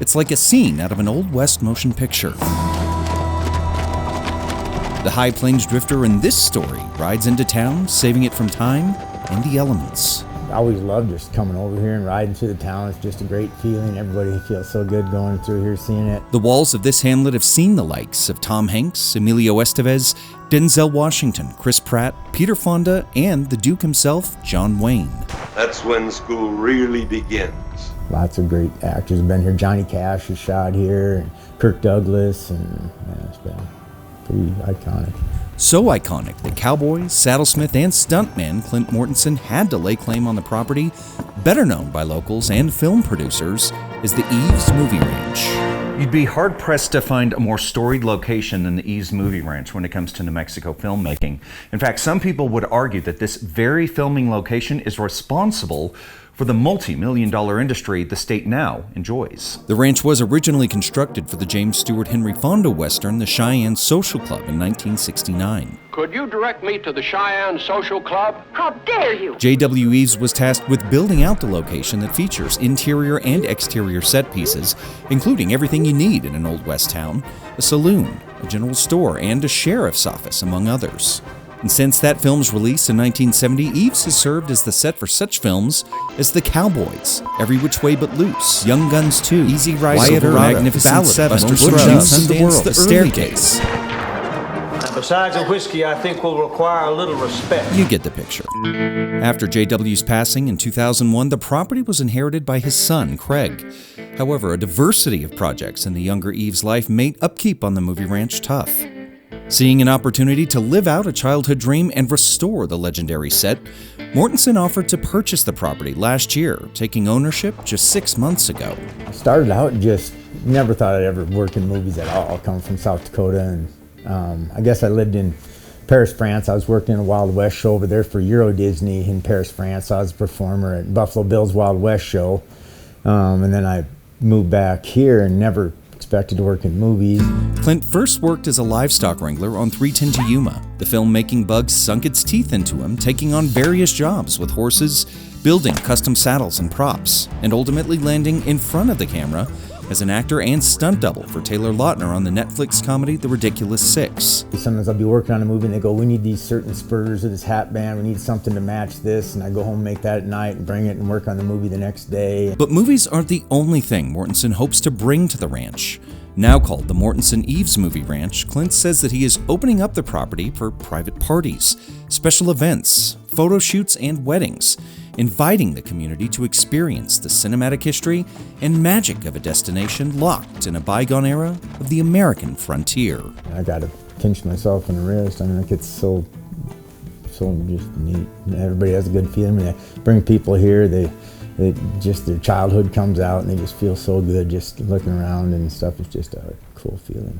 It's like a scene out of an Old West motion picture. The High Plains drifter in this story rides into town, saving it from time and the elements. I always loved just coming over here and riding through the town. It's just a great feeling. Everybody feels so good going through here, seeing it. The walls of this hamlet have seen the likes of Tom Hanks, Emilio Estevez, Denzel Washington, Chris Pratt, Peter Fonda, and the Duke himself, John Wayne. That's when school really begins. Lots of great actors have been here. Johnny Cash has shot here, and Kirk Douglas, and it's been pretty iconic. So iconic that cowboy, saddlesmith, and stuntman Clint Mortenson had to lay claim on the property, better known by locals and film producers as the Eaves Movie Ranch. You'd be hard-pressed to find a more storied location than the Eaves Movie Ranch when it comes to New Mexico filmmaking. In fact, some people would argue that this very filming location is responsible for the multi-million-dollar industry the state now enjoys. The ranch was originally constructed for the James Stewart Henry Fonda Western, The Cheyenne Social Club, in 1969. Could you direct me to the Cheyenne Social Club? How dare you! J.W. Eaves was tasked with building out the location that features interior and exterior set pieces, including everything you need in an Old West town, a saloon, a general store, and a sheriff's office, among others. And since that film's release in 1970, Eaves has served as the set for such films as The Cowboys, Every Which Way But Loose, Young Guns 2, Easy Rider, Magnificent Seven, Buster Scruggs, The Staircase. Now, besides the whiskey, I think will require a little respect. You get the picture. After J.W.'s passing in 2001, the property was inherited by his son, Craig. However, a diversity of projects in the younger Eaves' life made upkeep on the movie ranch tough. Seeing an opportunity to live out a childhood dream and restore the legendary set, Mortenson offered to purchase the property last year, taking ownership just 6 months ago. I started out just never thought I'd ever work in movies at all. Coming from South Dakota, and I guess I lived in Paris, France. I was working in a Wild West show over there for Euro Disney in Paris, France. I was a performer at Buffalo Bill's Wild West show, and then I moved back here and never expected to work in movies. Clint first worked as a livestock wrangler on 310 to Yuma. The filmmaking bug sunk its teeth into him, taking on various jobs with horses, building custom saddles and props, and ultimately landing in front of the camera as an actor and stunt double for Taylor Lautner on the Netflix comedy The Ridiculous Six. Sometimes I'll be working on a movie and they go, we need these certain spurs or this hat band, we need something to match this, and I go home and make that at night and bring it and work on the movie the next day. But movies aren't the only thing Mortenson hopes to bring to the ranch. Now called the Mortenson Eaves Movie Ranch, Clint says that he is opening up the property for private parties, special events, photo shoots, and weddings, inviting the community to experience the cinematic history and magic of a destination locked in a bygone era of the American frontier. I got to pinch myself in the wrist. I mean, like, it's so just neat. Everybody has a good feeling. When they bring people here, they just, their childhood comes out and they just feel so good just looking around and stuff. It's just a cool feeling.